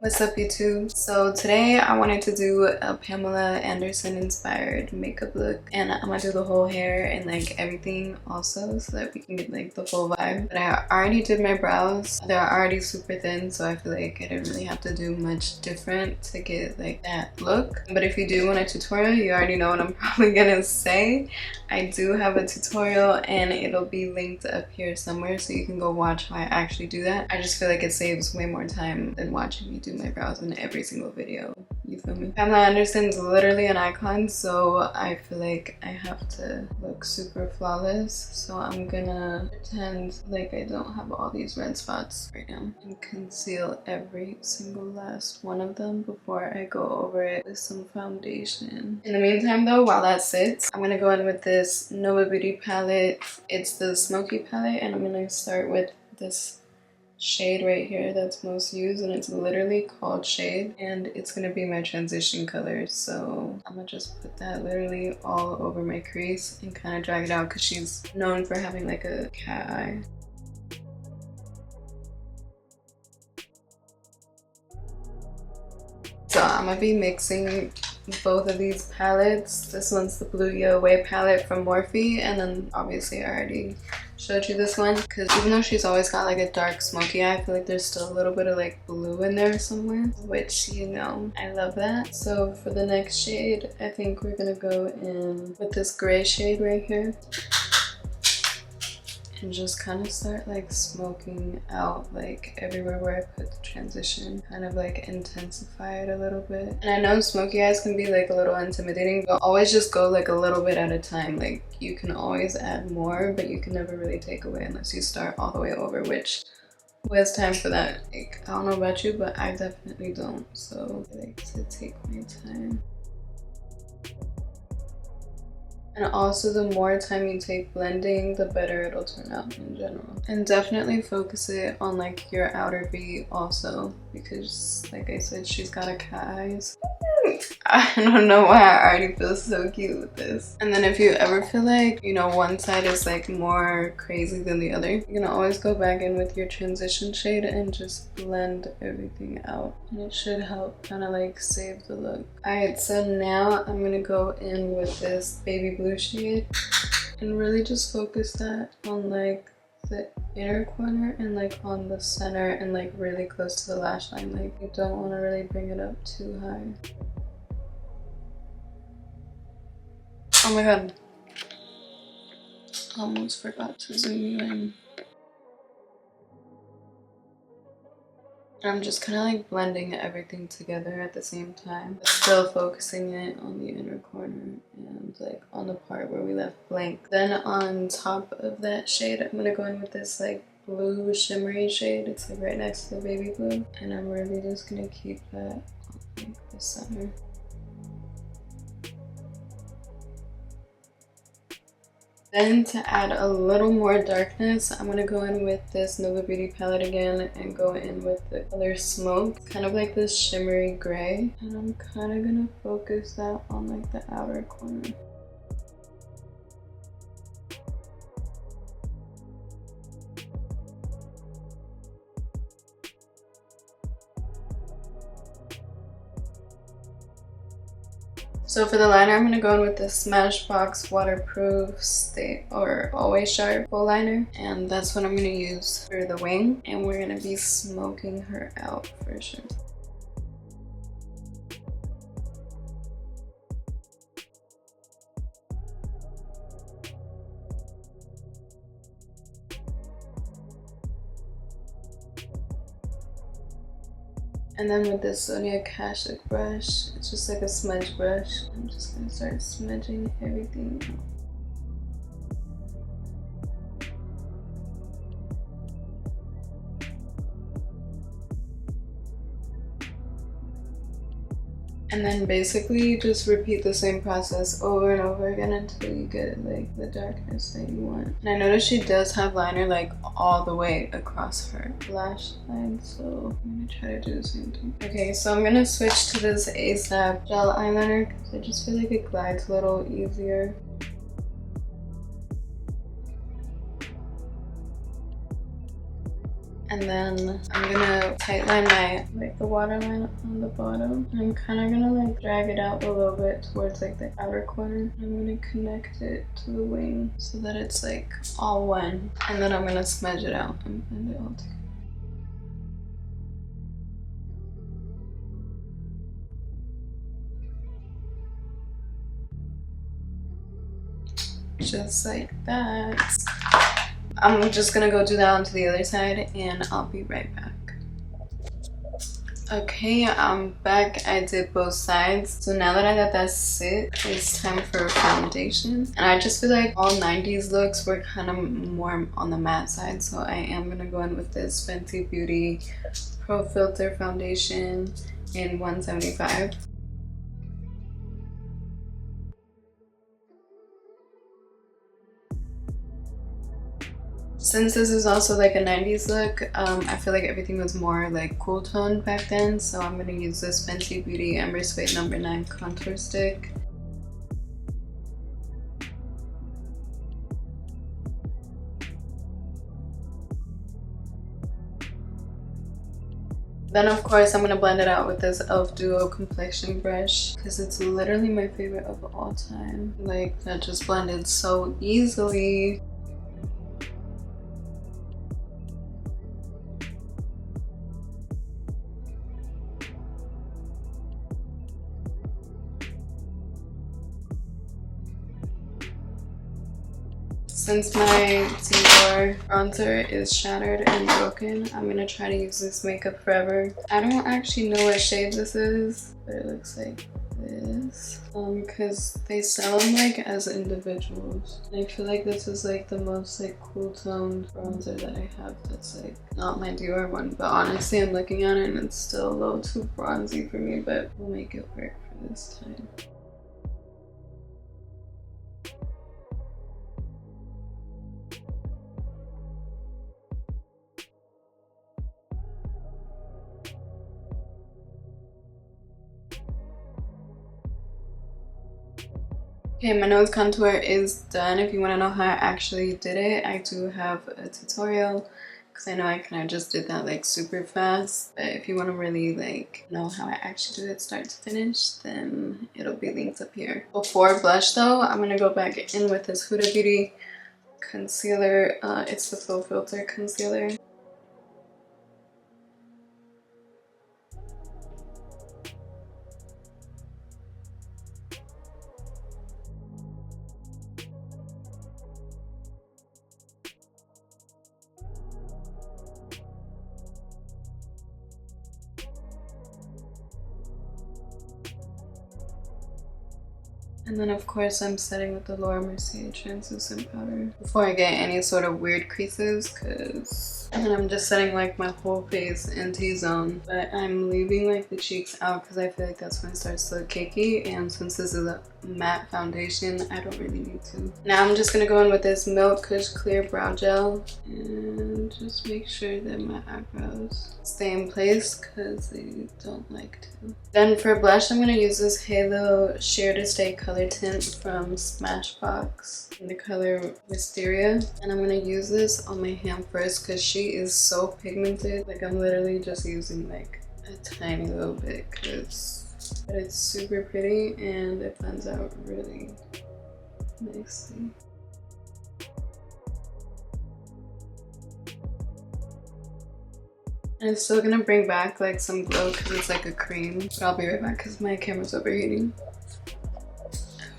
What's up YouTube? So today I wanted to do a Pamela Anderson inspired makeup look, and I'm gonna do the whole hair and like everything also so that we can get like the full vibe. But I already did my brows. They're already super thin, so I feel like I didn't really have to do much different to get like that look. But if you do want a tutorial, you already know what I'm probably gonna say. I do have a tutorial and it'll be linked up here somewhere so you can go watch how I actually do that. I just feel like it saves way more time than watching me do my brows in every single video. You feel me? Pamela Anderson's literally an icon, so I feel like I have to look super flawless. So I'm gonna pretend like I don't have all these red spots right now and conceal every single last one of them before I go over it with some foundation. In the meantime though, while that sits, I'm gonna go in with this Nova Beauty palette. It's the Smoky palette, and I'm gonna start with this shade right here that's most used, and it's literally called Shade, and it's gonna be my transition color. So I'm gonna just put that literally all over my crease and kind of drag it out because she's known for having like a cat eye. So I'm gonna be mixing both of these palettes. This one's the Blue Yo Away palette from Morphe, and then obviously I already showed you this one because even though she's always got like a dark smoky eye, I feel like there's still a little bit of like blue in there somewhere, which, you know, I love that. So for the next shade, I think we're gonna go in with this gray shade right here and just kind of start like smoking out like everywhere where I put the transition, kind of like intensify it a little bit. And I know smoky eyes can be like a little intimidating, but always just go like a little bit at a time. Like you can always add more, but you can never really take away unless you start all the way over, which who has time for that? Like, I don't know about you, but I definitely don't. So I like to take my time. And also, the more time you take blending, the better it'll turn out in general. And definitely focus it on like your outer V also, because like I said, she's got a cat eyes. I don't know why I already feel so cute with this. And then if you ever feel like, you know, one side is like more crazy than the other, you can always go back in with your transition shade and just blend everything out. And it should help kind of like save the look. Alright, so now I'm gonna go in with this baby blue shade and really just focus that on like the inner corner and like on the center and like really close to the lash line. Like you don't want to really bring it up too high. Oh my god, almost forgot to zoom you in. I'm just kind of like blending everything together at the same time, but still focusing it on the inner corner and like on the part where we left blank. Then on top of that shade, I'm gonna go in with this like blue shimmery shade. It's like right next to the baby blue, and I'm really just gonna keep that on like the center. Then to add a little more darkness, I'm gonna go in with this Nova Beauty palette again and go in with the color Smoke, kind of like this shimmery gray. And I'm kind of gonna focus that on like the outer corner. So for the liner, I'm gonna go in with this Smashbox Waterproof Stay or Always Sharp full liner, and that's what I'm gonna use for the wing. And we're gonna be smoking her out for sure. And then with this Sonia Kashuk brush, it's just like a smudge brush. I'm just gonna start smudging everything out. And then basically just repeat the same process over and over again until you get like the darkness that you want. And I noticed she does have liner like all the way across her lash line, so I'm gonna try to do the same thing. Okay, so I'm gonna switch to this ASAP gel eyeliner because I just feel like it glides a little easier. And then I'm gonna tightline my, like the waterline on the bottom. And I'm kind of gonna like drag it out a little bit towards like the outer corner. I'm gonna connect it to the wing so that it's like all one. And then I'm gonna smudge it out and blend it all together. Just like that. I'm just gonna go do that onto the other side and I'll be right back. Okay, I'm back. I did both sides. So now that I got that sit, it's time for foundation. And I just feel like all 90s looks were kind of more on the matte side. So I am gonna go in with this Fenty Beauty Pro Filter foundation in 175. Since this is also like a 90s look, I feel like everything was more like cool toned back then. So I'm gonna use this Fenty Beauty Amber Suede No. 9 contour stick. Then of course I'm gonna blend it out with this e.l.f. Duo complexion brush because it's literally my favorite of all time. Like that just blended so easily. Since my Dior bronzer is shattered and broken, I'm gonna try to use this Makeup Forever. I don't actually know what shade this is, but it looks like this. Because they sell them like as individuals. And I feel like this is like the most like cool toned bronzer that I have that's like not my Dior one. But honestly, I'm looking at it and it's still a little too bronzy for me, but we'll make it work for this time. Okay, my nose contour is done. If you want to know how I actually did it, I do have a tutorial because I know I kind of just did that like super fast. But if you want to really like know how I actually do it start to finish, then it'll be linked up here. Before blush though, I'm going to go back in with this Huda Beauty concealer. It's the Full Filter concealer. And then of course I'm setting with the Laura Mercier translucent powder before I get any sort of weird creases, and then I'm just setting like my whole face in T-zone, but I'm leaving like the cheeks out because I feel like that's when it starts to look cakey, and since this is a matte foundation, I don't really need to. Now I'm just gonna go in with this Milk Kush Clear Brow Gel and just make sure that my eyebrows stay in place because they don't like to. Then for blush, I'm gonna use this Halo Sheer to Stay color tint from Smashbox in the color Wisteria, and I'm gonna use this on my hand first because she is so pigmented. Like I'm literally just using like a tiny little bit but it's super pretty and it blends out really nicely. And it's still gonna bring back like some glow because it's like a cream, but I'll be right back because my camera's overheating.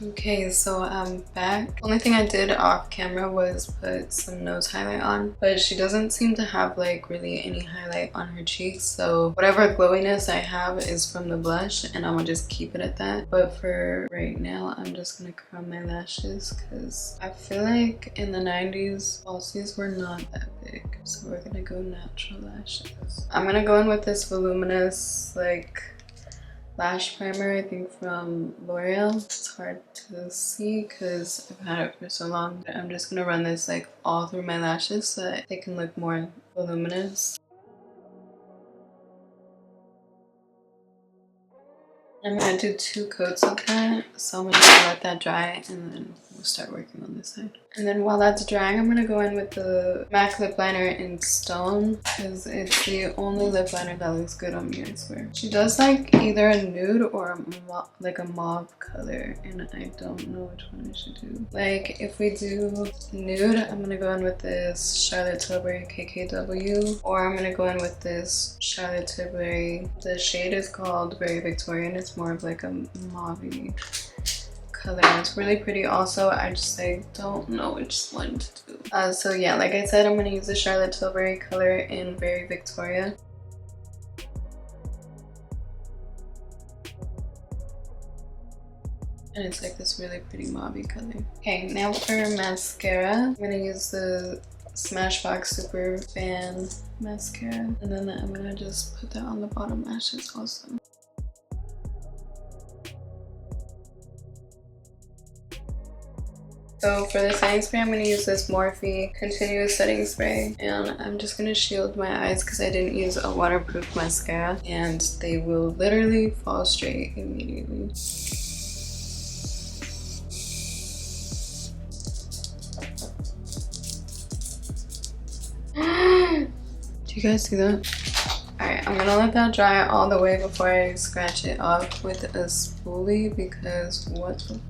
Okay, so I'm back. Only thing I did off camera was put some nose highlight on, but she doesn't seem to have like really any highlight on her cheeks, so whatever glowiness I have is from the blush and I'm gonna just keep it at that. But for right now, I'm just gonna curl my lashes because I feel like in the 90s, falsies were not that big, so we're gonna go natural lashes. I'm gonna go in with this voluminous like lash primer, I think from L'Oreal. It's hard to see because I've had it for so long. But I'm just gonna run this like all through my lashes so that they can look more voluminous. I'm gonna do 2 coats of that, so I'm gonna let that dry and then we'll start working on this side. And then while that's drying, I'm gonna go in with the MAC lip liner in Stone because it's the only lip liner that looks good on me, I swear. She does like either a nude or like a mauve color, and I don't know which one I should do. Like if we do nude, I'm gonna go in with this Charlotte Tilbury KKW, or I'm gonna go in with this Charlotte Tilbury. The shade is called Very Victorian. It's more of like a mauve-y color. It's really pretty also. I just like don't know which one to do. So yeah, like I said, I'm gonna use the Charlotte Tilbury color in Very Victoria. And it's like this really pretty mauve-y color. Okay, now for mascara, I'm gonna use the Smashbox Super Fan mascara, and then I'm gonna just put that on the bottom lashes also. So for the setting spray, I'm going to use this Morphe Continuous Setting Spray, and I'm just going to shield my eyes because I didn't use a waterproof mascara, and they will literally fall straight immediately. Do you guys see that? Alright, I'm gonna let that dry all the way before I scratch it off with a spoolie because what the...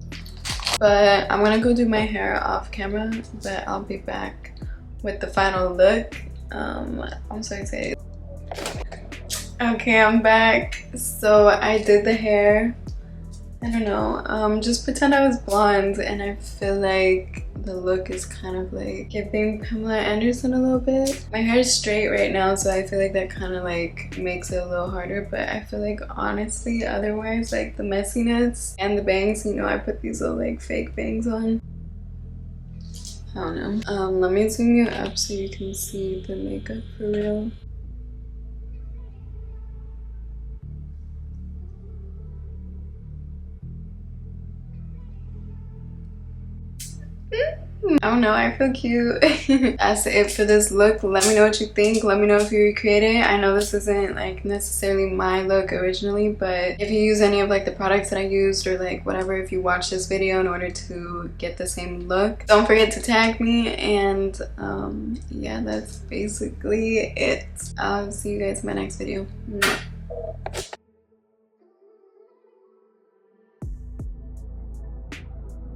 But I'm gonna go do my hair off camera, but I'll be back with the final look. I'm so excited. Okay, I'm back. So I did the hair. I don't know, just pretend I was blonde, and I feel like the look is kind of like giving Pamela Anderson a little bit. My hair is straight right now, so I feel like that kind of like makes it a little harder, but I feel like honestly otherwise, like the messiness and the bangs, you know, I put these little like fake bangs on. I don't know. Let me zoom you up so you can see the makeup for real. I don't know, I feel cute. That's it for this look. Let me know what you think. Let me know if you recreate it. I know this isn't like necessarily my look originally, but if you use any of like the products that I used or like whatever, if you watch this video in order to get the same look, don't forget to tag me. And yeah, that's basically it. I'll see you guys in my next video.